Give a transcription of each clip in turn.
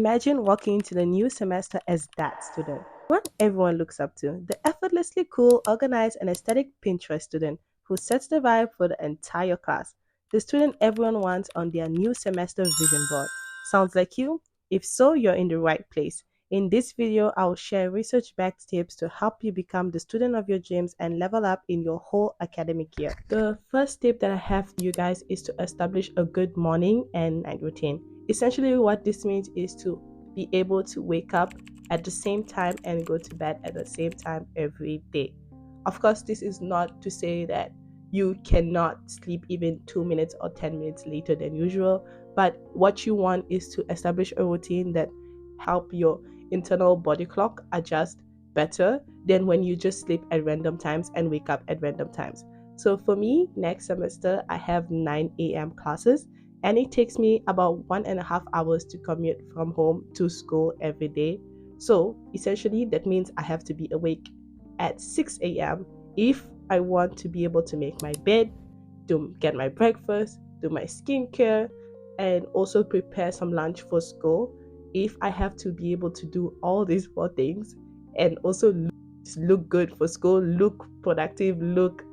Imagine walking into the new semester as that student. What everyone looks up to, the effortlessly cool, organized, and aesthetic Pinterest student who sets the vibe for the entire class. The student everyone wants on their new semester vision board. Sounds like you? If so, you're in the right place. In this video, I'll share research-backed tips to help you become the student of your dreams and level up in your whole academic year. The first tip that I have for you guys is to establish a good morning and night routine. Essentially, what this means is to be able to wake up at the same time and go to bed at the same time every day. Of course, this is not to say that you cannot sleep even 2 minutes or 10 minutes later than usual, but what you want is to establish a routine that help your internal body clock adjust better than when you just sleep at random times and wake up at random times. So for me, next semester I have 9 a.m. classes, and it takes me about 1.5 hours to commute from home to school every day. So essentially, that means I have to be awake at 6 a.m. if I want to be able to make my bed, to get my breakfast, do my skincare, and also prepare some lunch for school. If I have to be able to do all these four things and also look good for school, look productive, look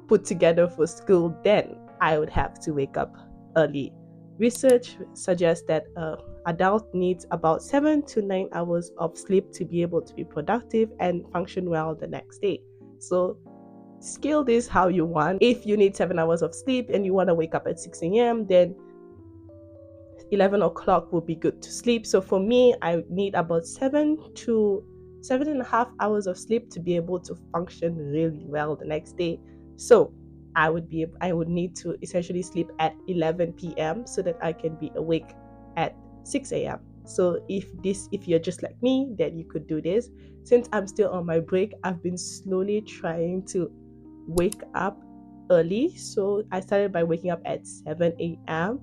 put together for school, then I would have to wake up early. Research suggests that an adult needs about 7 to 9 hours of sleep to be able to be productive and function well the next day. So scale this how you want. If you need 7 hours of sleep and you want to wake up at 6 a.m., then 11 o'clock would be good to sleep. So for me, I need about 7 to 7.5 hours of sleep to be able to function really well the next day. So I would need to essentially sleep at 11 p.m. so that I can be awake at 6 a.m. So if you're just like me, then you could do this. Since I'm still on my break, I've been slowly trying to wake up early. So I started by waking up at 7 a.m.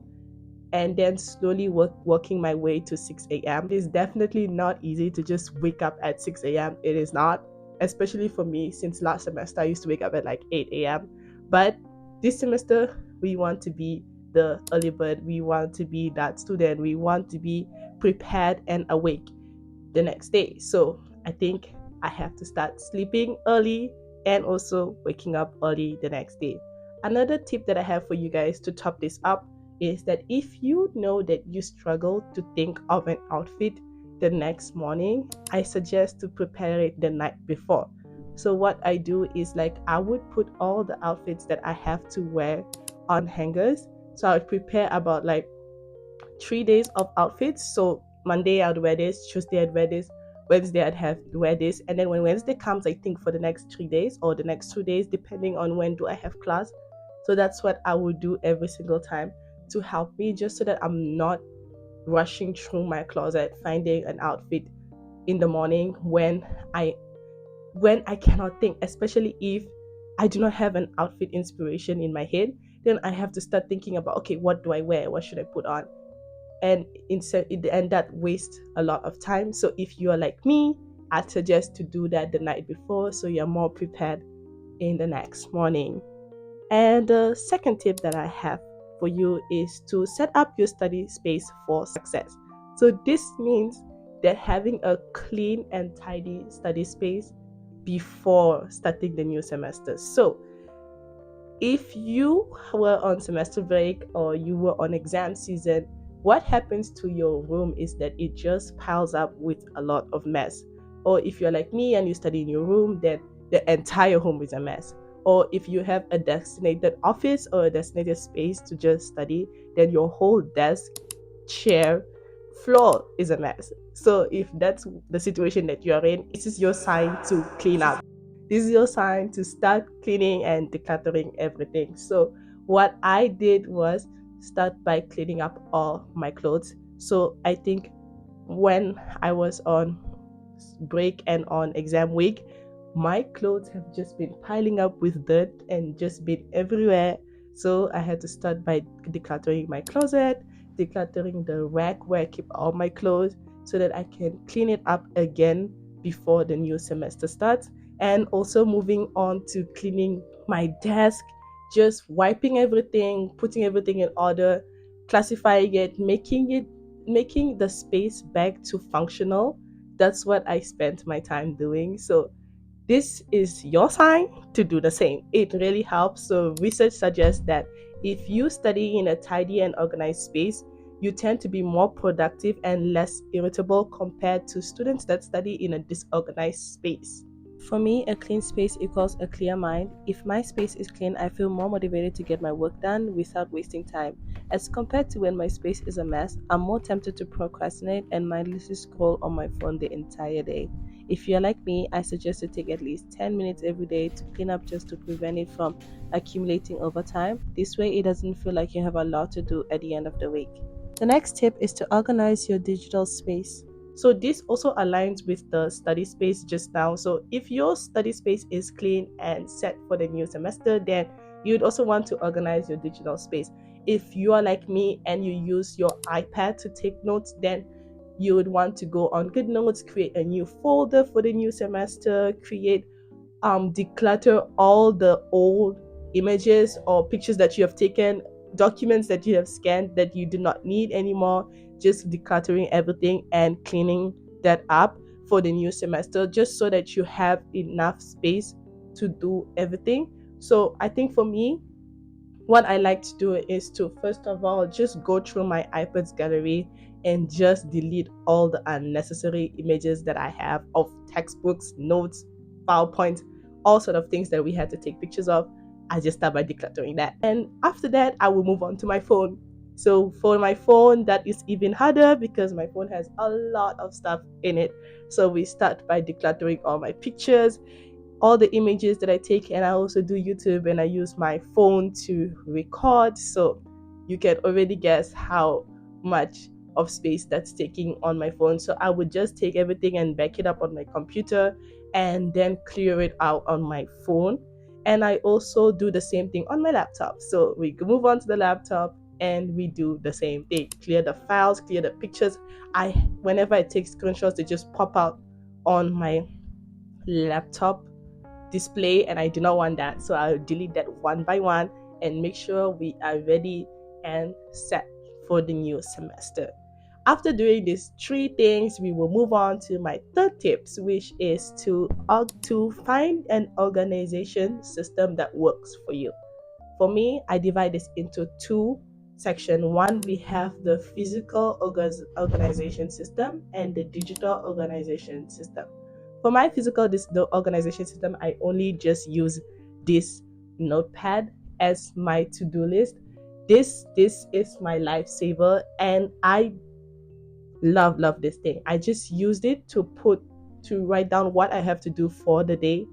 and then slowly working my way to 6 a.m. It is definitely not easy to just wake up at 6 a.m. It is not, especially for me, since last semester I used to wake up at like 8 a.m. But this semester, we want to be the early bird. We want to be that student. We want to be prepared and awake the next day. So I think I have to start sleeping early and also waking up early the next day. Another tip that I have for you guys to top this up is that if you know that you struggle to think of an outfit the next morning, I suggest to prepare it the night before. So what I do is like I would put all the outfits that I have to wear on hangers. So I would prepare about like 3 days of outfits. So Monday I'd wear this, Tuesday I'd wear this, Wednesday I'd have wear this, and then when Wednesday comes, I think for the next 3 days or the next 2 days, depending on when do I have class. So that's what I would do every single time to help me, just so that I'm not rushing through my closet finding an outfit in the morning I when I cannot think, especially if I do not have an outfit inspiration in my head. Then I have to start thinking about, okay, what do I wear? What should I put on? And that wastes a lot of time. So if you are like me, I'd suggest to do that the night before so you're more prepared in the next morning. And the second tip that I have for you is to set up your study space for success. So this means that having a clean and tidy study space before starting the new semester. So if you were on semester break or you were on exam season, what happens to your room is that it just piles up with a lot of mess. Or if you're like me and you study in your room, then the entire home is a mess. Or if you have a designated office or a designated space to just study, then your whole desk, chair, floor is a mess. So if that's the situation that you're in, this is your sign to clean up. This is your sign to start cleaning and decluttering everything. So what I did was start by cleaning up all my clothes. So I think when I was on break and on exam week, my clothes have just been piling up with dirt and just been everywhere. So I had to start by decluttering my closet, decluttering the rack where I keep all my clothes so that I can clean it up again before the new semester starts. And also moving on to cleaning my desk, just wiping everything, putting everything in order, classifying it, making it making the space back to functional. That's what I spent my time doing. So this is your sign to do the same. It really helps. So research suggests that if you study in a tidy and organized space, you tend to be more productive and less irritable compared to students that study in a disorganized space. For me, a clean space equals a clear mind. If my space is clean, I feel more motivated to get my work done without wasting time. As compared to when my space is a mess, I'm more tempted to procrastinate and mindlessly scroll on my phone the entire day. If you're like me, I suggest to take at least 10 minutes every day to clean up just to prevent it from accumulating over time. This way, it doesn't feel like you have a lot to do at the end of the week. The next tip is to organize your digital space. So this also aligns with the study space just now. So if your study space is clean and set for the new semester, then you'd also want to organize your digital space. If you are like me and you use your iPad to take notes, then you would want to go on GoodNotes, create a new folder for the new semester, create declutter all the old images or pictures that you have taken, documents that you have scanned that you do not need anymore, just decluttering everything and cleaning that up for the new semester, just so that you have enough space to do everything. So I think for me, what I like to do is to first of all just go through my iPad's gallery and just delete all the unnecessary images that I have of textbooks, notes, PowerPoint, all sort of things that we had to take pictures of. I just start by decluttering that. And after that, I will move on to my phone. So for my phone, that is even harder because my phone has a lot of stuff in it. So we start by decluttering all my pictures, all the images that I take, and I also do YouTube and I use my phone to record. So you can already guess how much of space that's taking on my phone. So I would just take everything and back it up on my computer and then clear it out on my phone. And I also do the same thing on my laptop. So we move on to the laptop and we do the same thing. Clear the files, clear the pictures. Whenever I take screenshots, they just pop out on my laptop display, and I do not want that. So I'll delete that one by one and make sure we are ready and set for the new semester. After doing these three things, we will move on to my third tips, which is to find an organization system that works for you. For me, I divide this into two sections. One, we have the physical organization system and the digital organization system. For my the organization system, I only just use this notepad as my to-do list. This is my lifesaver, and I love this thing. I just used it to write down what I have to do for the day,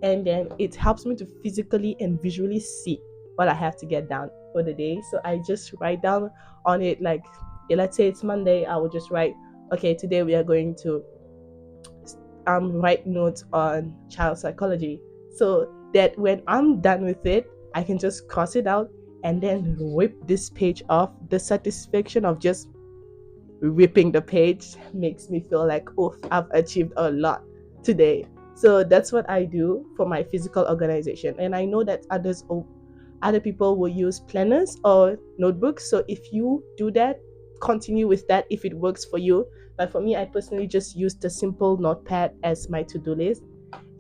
and then it helps me to physically and visually see what I have to get done for the day. So I just write down on it, like let's say it's Monday, I will just write, okay, today we are going to write notes on child psychology, so that when I'm done with it, I can just cross it out and then rip this page off. The satisfaction of just ripping the page makes me feel like, oh, I've achieved a lot today. So that's what I do for my physical organization. And I know that other people will use planners or notebooks. So if you do that, continue with that if it works for you. But for me, I personally just use the simple notepad as my to-do list.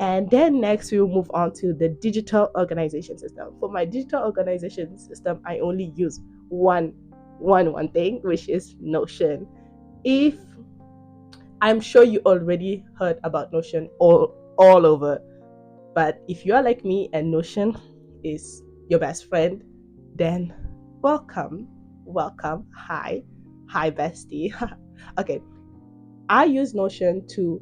And then next we'll move on to the digital organization system. For my digital organization system, I only use one thing, which is Notion. If I'm sure you already heard about Notion all over, but if you are like me and Notion is your best friend, then welcome. Hi bestie. Okay, I use Notion to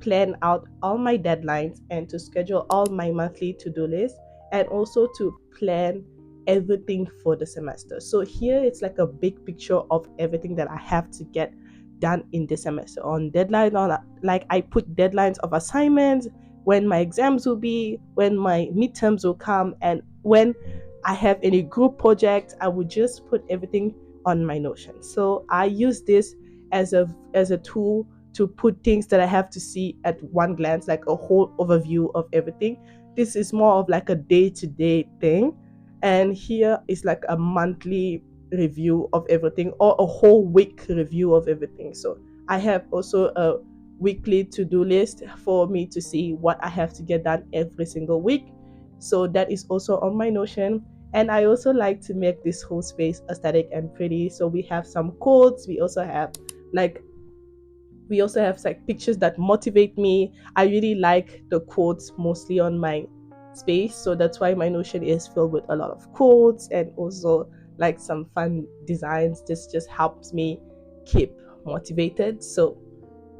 plan out all my deadlines and to schedule all my monthly to-do list, and also to plan everything for the semester. So here it's like a big picture of everything that I have to get done in the semester. On deadline, on like I put deadlines of assignments, when my exams will be, when my midterms will come, and when I have any group project, I would just put everything on my Notion. So I use this as a tool to put things that I have to see at one glance, like a whole overview of everything. This is more of like a day-to-day thing, and here is like a monthly review of everything or a whole week review of everything. So I have also a weekly to-do list for me to see what I have to get done every single week. So that is also on my Notion. And I also like to make this whole space aesthetic and pretty. So we have some quotes. Like we also have like pictures that motivate me. I really like the quotes mostly on my space, so that's why my Notion is filled with a lot of quotes and also like some fun designs. This just helps me keep motivated. So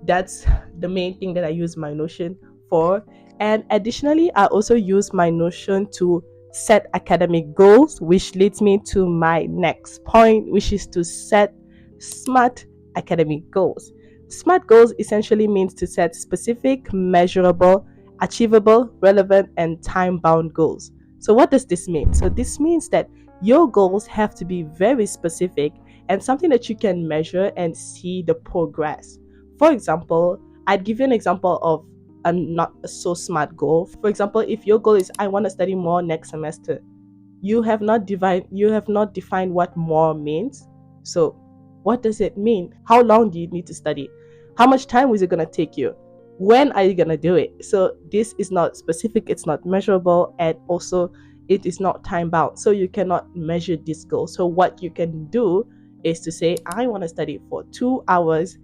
that's the main thing that I use my Notion for. And additionally, I also use my Notion to set academic goals, which leads me to my next point, which is to set smart academic goals. Smart goals essentially means to set specific, measurable, achievable, relevant, and time bound goals. So, what does this mean? So, this means that your goals have to be very specific and something that you can measure and see the progress. For example, I'd give you an example of a not so smart goal. For example, if your goal is I want to study more next semester, you have not defined what more means. So what does it mean? How long do you need to study? How much time is it going to take you? When are you going to do it? So this is not specific, it's not measurable, and also it is not time bound, so you cannot measure this goal. So what you can do is to say I want to study for 2 hours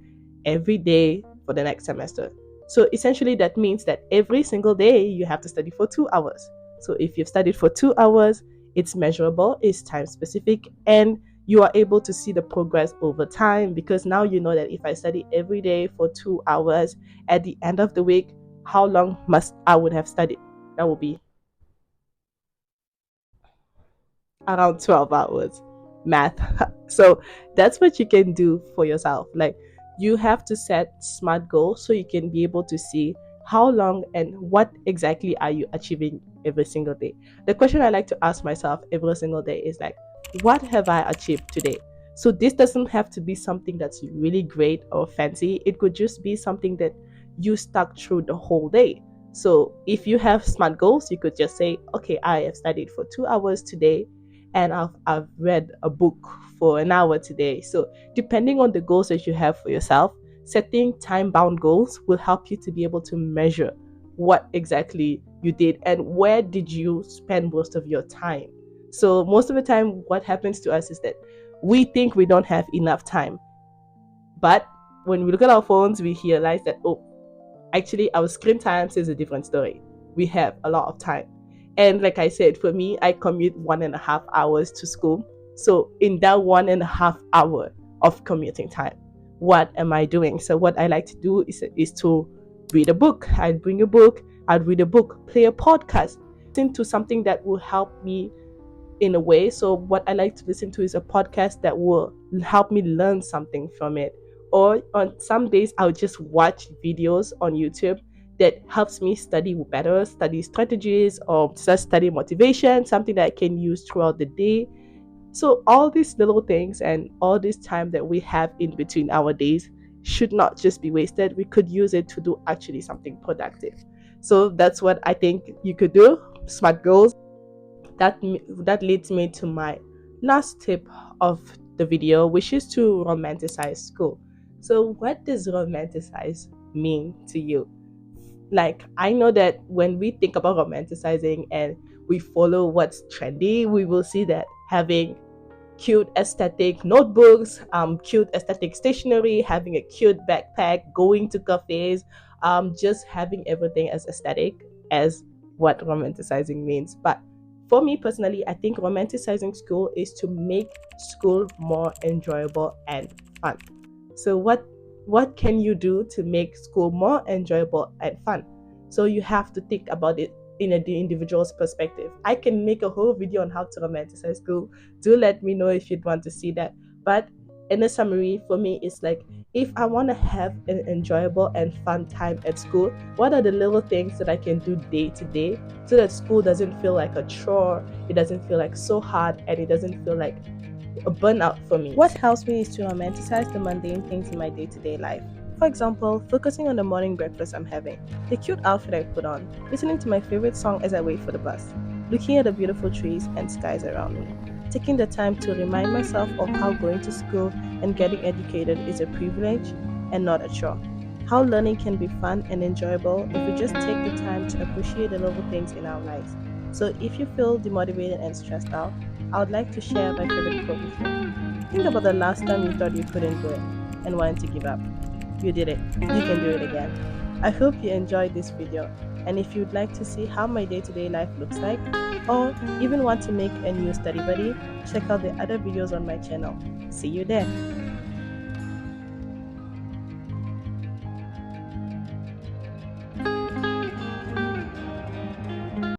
every day for the next semester. So essentially that means that every single day you have to study for 2 hours. So if you've studied for 2 hours, it's measurable, it's time specific, and you are able to see the progress over time, because now you know that if I study every day for 2 hours, at the end of the week, how long must I would have studied? That will be around 12 hours. Math. So that's what you can do for yourself. Like, you have to set smart goals so you can be able to see how long and what exactly are you achieving every single day. The question I like to ask myself every single day is like, what have I achieved today? So this doesn't have to be something that's really great or fancy. It could just be something that you stuck through the whole day. So if you have smart goals, you could just say, okay, I have studied for 2 hours today, and I've read a book for an hour today. So depending on the goals that you have for yourself, setting time bound goals will help you to be able to measure what exactly you did and where did you spend most of your time. So most of the time what happens to us is that we think we don't have enough time, but when we look at our phones we realize that, oh, actually our screen time says a different story. We have a lot of time. And like I said, for me, I commute 1.5 hours to school. So in that 1.5 hour of commuting time, what am I doing? So what I like to do is to read a book. I'd bring a book, I'd read a book, play a podcast, listen to something that will help me in a way. So what I like to listen to is a podcast that will help me learn something from it. Or on some days I'll just watch videos on YouTube that helps me study better, study strategies, or just study motivation, something that I can use throughout the day. So all these little things and all this time that we have in between our days should not just be wasted. We could use it to do actually something productive. So that's what I think you could do. Smart goals. That leads me to my last tip of the video, which is to romanticize school. So what does romanticize mean to you? Like, I know that when we think about romanticizing and we follow what's trendy, we will see that having cute aesthetic notebooks, cute aesthetic stationery, having a cute backpack, going to cafes, just having everything as aesthetic as what romanticizing means. But for me personally, I think romanticizing school is to make school more enjoyable and fun. So what can you do to make school more enjoyable and fun? So you have to think about it in the individual's perspective. I can make a whole video on how to romanticize school. Do let me know if you'd want to see that. But in a summary, for me, it's like, if I want to have an enjoyable and fun time at school, what are the little things that I can do day to day so that school doesn't feel like a chore, it doesn't feel like so hard, and it doesn't feel like a burnout for me? What helps me is to romanticize the mundane things in my day-to-day life. For example, focusing on the morning breakfast I'm having, the cute outfit I put on, listening to my favorite song as I wait for the bus, looking at the beautiful trees and skies around me. taking the time to remind myself of how going to school and getting educated is a privilege and not a chore. How learning can be fun and enjoyable if we just take the time to appreciate the little things in our lives. So, if you feel demotivated and stressed out, I would like to share my favorite quote with you. Think about the last time you thought you couldn't do it and wanted to give up. You did it. You can do it again. I hope you enjoyed this video. And if you'd like to see how my day-to-day life looks like, or even want to make a new study buddy, check out the other videos on my channel. See you there.